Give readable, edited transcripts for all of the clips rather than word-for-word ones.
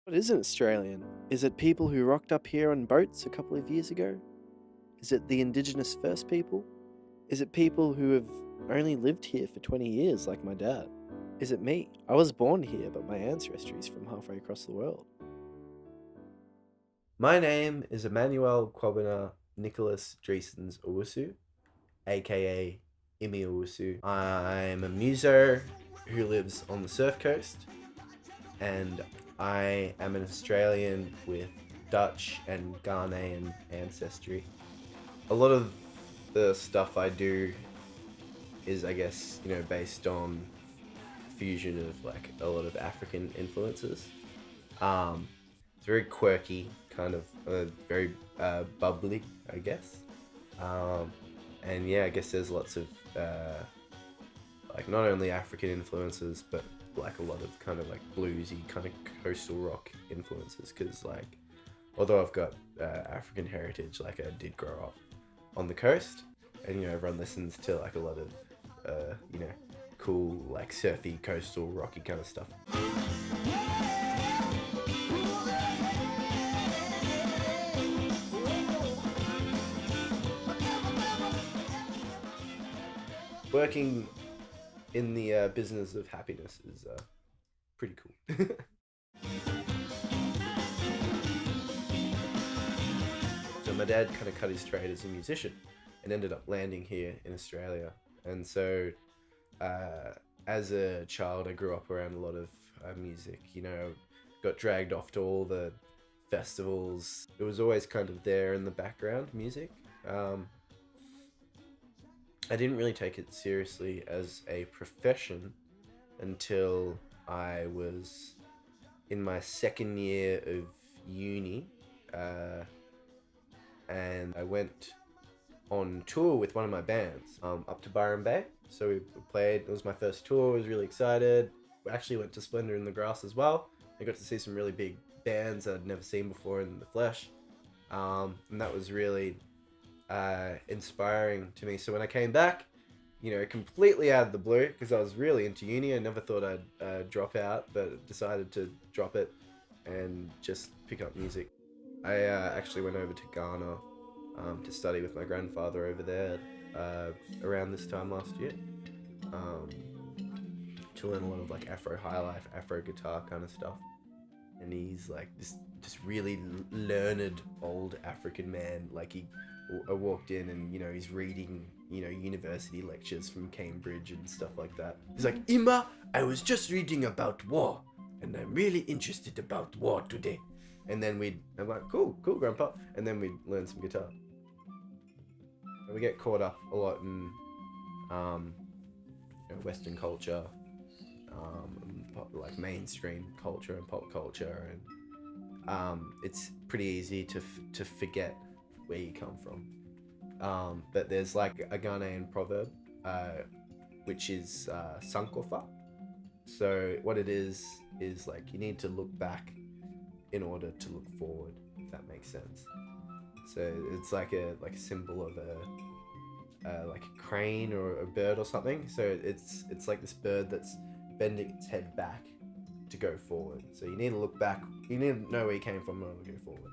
What is an Australian? Is it people who rocked up here on boats a couple of years ago? Is it the Indigenous First People? Is it people who have only lived here for 20 years, like my dad? Is it me? I was born here, but my ancestry is from halfway across the world. My name is Emmanuel Kwabena Nicholas Dreesens Owusu, aka Imi Owusu. I'm a muso who lives on the Surf Coast, and I am an Australian with Dutch and Ghanaian ancestry. A lot of the stuff I do is, I guess, based on fusion of like a lot of African influences. It's very quirky, kind of very bubbly, I guess. And yeah, I guess there's lots of like not only African influences, but like a lot of kind of like bluesy kind of coastal rock influences. Because like, although I've got African heritage, like I did grow up on the coast, and everyone listens to like a lot of cool like surfy coastal rocky kind of stuff. Working in the business of happiness is pretty cool. So my dad kind of cut his trade as a musician and ended up landing here in Australia. And so as a child, I grew up around a lot of music, got dragged off to all the festivals. It was always kind of there in the background, music. I didn't really take it seriously as a profession until I was in my second year of uni, and I went on tour with one of my bands up to Byron Bay. So we played, it was my first tour, I was really excited. We actually went to Splendor in the Grass as well. I got to see some really big bands I'd never seen before in the flesh, and that was really inspiring to me. So when I came back, completely out of the blue, because I was really into uni, I never thought I'd drop out, but decided to drop it and just pick up music. I actually went over to Ghana to study with my grandfather over there around this time last year, to learn a lot of like Afro high life, Afro guitar kind of stuff. And he's like this really learned old African man. Like I walked in and he's reading university lectures from Cambridge and stuff like that. He's like, "Ima, I was just reading about war, and I'm really interested about war today." And then I'm like, cool, grandpa. And then we'd learn some guitar. And we get caught up a lot in Western culture, like mainstream culture and pop culture, and it's pretty easy to forget where you come from. But there's like a Ghanaian proverb, which is Sankofa. So what it is like you need to look back in order to look forward, if that makes sense. So it's like a symbol of like a crane or a bird or something. So it's like this bird that's bending its head back to go forward. So you need to look back. You need to know where you came from in order to go forward.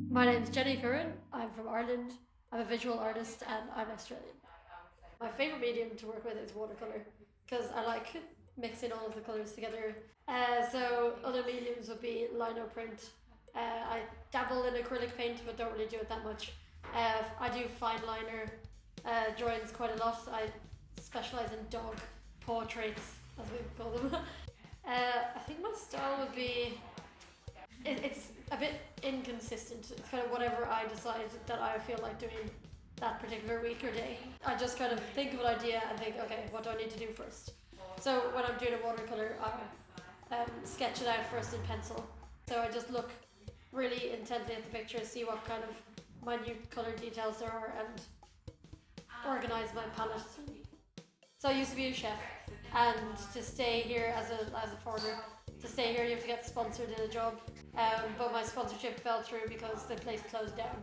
My name's Jenny Curran. I'm from Ireland. I'm a visual artist and I'm Australian. My favourite medium to work with is watercolour because I like mixing all of the colours together. So other mediums would be lino print. I dabble in acrylic paint but don't really do it that much. I do fine liner drawings quite a lot. I specialise in dog portraits, as we call them. I think my style would be... It's a bit inconsistent. It's kind of whatever I decide that I feel like doing that particular week or day. I just kind of think of an idea and think, okay, what do I need to do first? So when I'm doing a watercolour, I sketch it out first in pencil. So I just look really intently at the picture, see what kind of minute colour details there are, and organise my palette. So I used to be a chef, and to stay here as a foreigner, to stay here you have to get sponsored in a job, but my sponsorship fell through because the place closed down.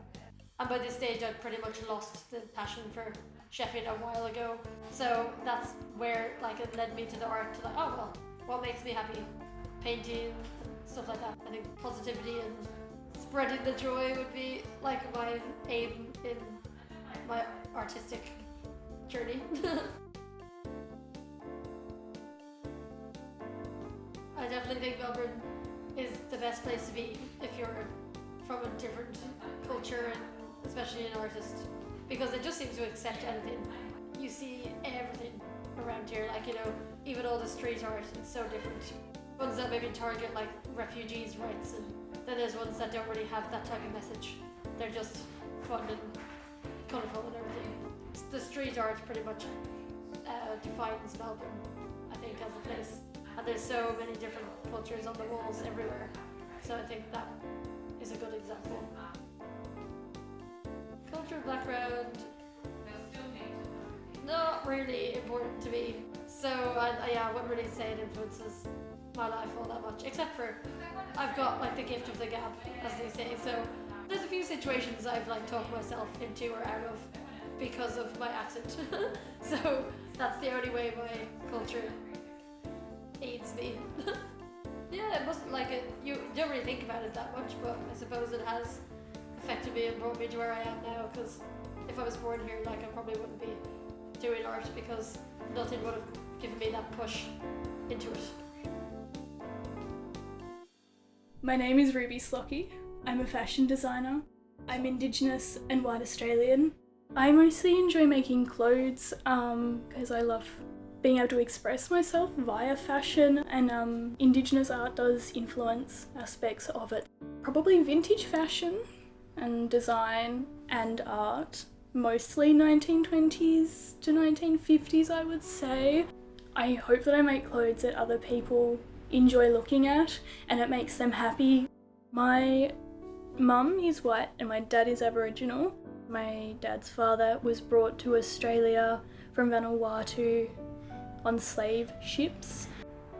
And by this stage I'd pretty much lost the passion for Sheffield a while ago. So that's where like it led me to the art, to like, oh well, what makes me happy? Painting and stuff like that. I think positivity and spreading the joy would be like my aim in my artistic journey. I definitely think Melbourne is the best place to be if you're from a different culture, and especially an artist, because it just seems to accept anything. You see everything around here, like, you know, even all the street art is so different. Ones that maybe target like refugees' rights, and then there's ones that don't really have that type of message. They're just fun and colourful and everything. The street art pretty much defines Melbourne, I think, as a place. And there's so many different cultures on the walls everywhere. So I think that is a good example. Cultural background, not really important to me. So I wouldn't really say it influences my life all that much, except for I've got like the gift of the gab, as they say. So there's a few situations I've like talked myself into or out of because of my accent. So that's the only way my culture aids me. Yeah, it mustn't like it. You don't really think about it that much, but I suppose it has affected me and brought me to where I am now. Because if I was born here, like I probably wouldn't be doing art, because nothing would have given me that push into it. My name is Ruby Slocky. I'm a fashion designer. I'm Indigenous and white Australian. I mostly enjoy making clothes because I love being able to express myself via fashion, and Indigenous art does influence aspects of it. Probably vintage fashion and design and art, mostly 1920s to 1950s, I would say. I hope that I make clothes that other people enjoy looking at and it makes them happy. My mum is white and my dad is Aboriginal. My dad's father was brought to Australia from Vanuatu on slave ships.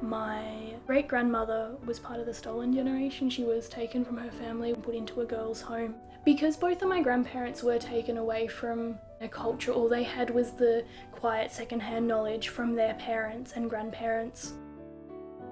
My great-grandmother was part of the stolen generation. She was taken from her family and put into a girls' home. Because both of my grandparents were taken away from their culture, all they had was the quiet second-hand knowledge from their parents and grandparents.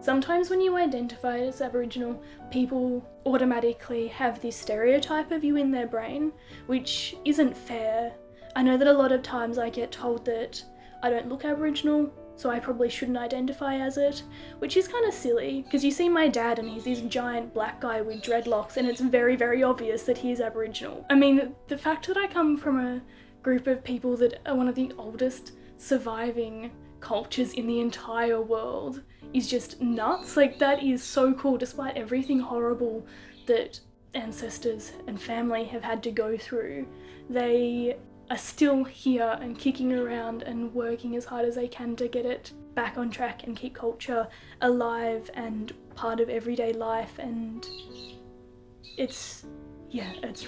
Sometimes when you identify as Aboriginal, people automatically have this stereotype of you in their brain, which isn't fair. I know that a lot of times I get told that I don't look Aboriginal, so I probably shouldn't identify as it, which is kind of silly, because you see my dad and he's this giant black guy with dreadlocks and it's very, very obvious that he's Aboriginal. I mean, the fact that I come from a group of people that are one of the oldest surviving cultures in the entire world is just nuts. Like, that is so cool, despite everything horrible that ancestors and family have had to go through. They are still here and kicking around and working as hard as they can to get it back on track and keep culture alive and part of everyday life, and it's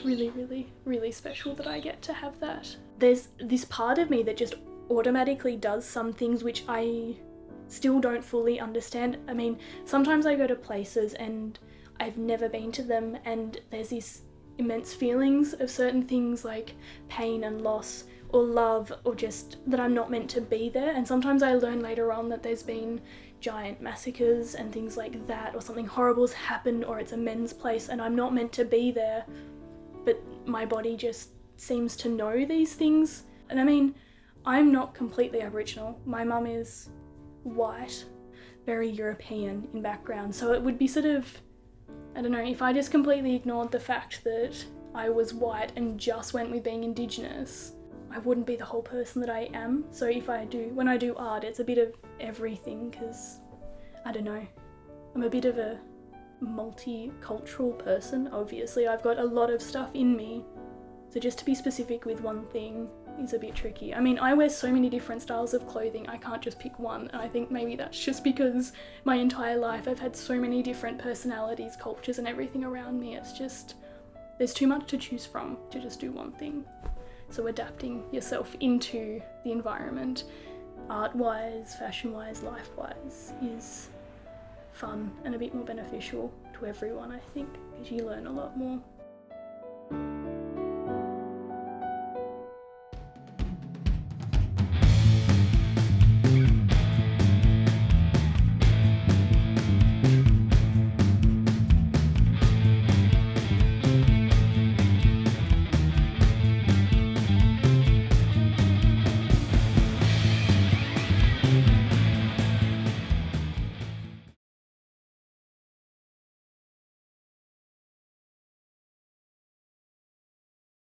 really, really, really special that I get to have that. There's this part of me that just automatically does some things which I still don't fully understand. I mean, sometimes I go to places and I've never been to them, and there's this immense feelings of certain things like pain and loss or love, or just that I'm not meant to be there. And sometimes I learn later on that there's been giant massacres and things like that, or something horrible's happened, or it's a men's place and I'm not meant to be there, but my body just seems to know these things. And I mean, I'm not completely Aboriginal. My mum is white, very European in background, so it would be sort of, I don't know, if I just completely ignored the fact that I was white and just went with being Indigenous, I wouldn't be the whole person that I am. So when I do art, it's a bit of everything, because, I don't know, I'm a bit of a multicultural person, obviously. I've got a lot of stuff in me, so just to be specific with one thing is a bit tricky. I mean, I wear so many different styles of clothing, I can't just pick one, and I think maybe that's just because my entire life I've had so many different personalities, cultures and everything around me. It's just, there's too much to choose from to just do one thing. So adapting yourself into the environment, art-wise, fashion-wise, life-wise, is fun and a bit more beneficial to everyone, I think, because you learn a lot more.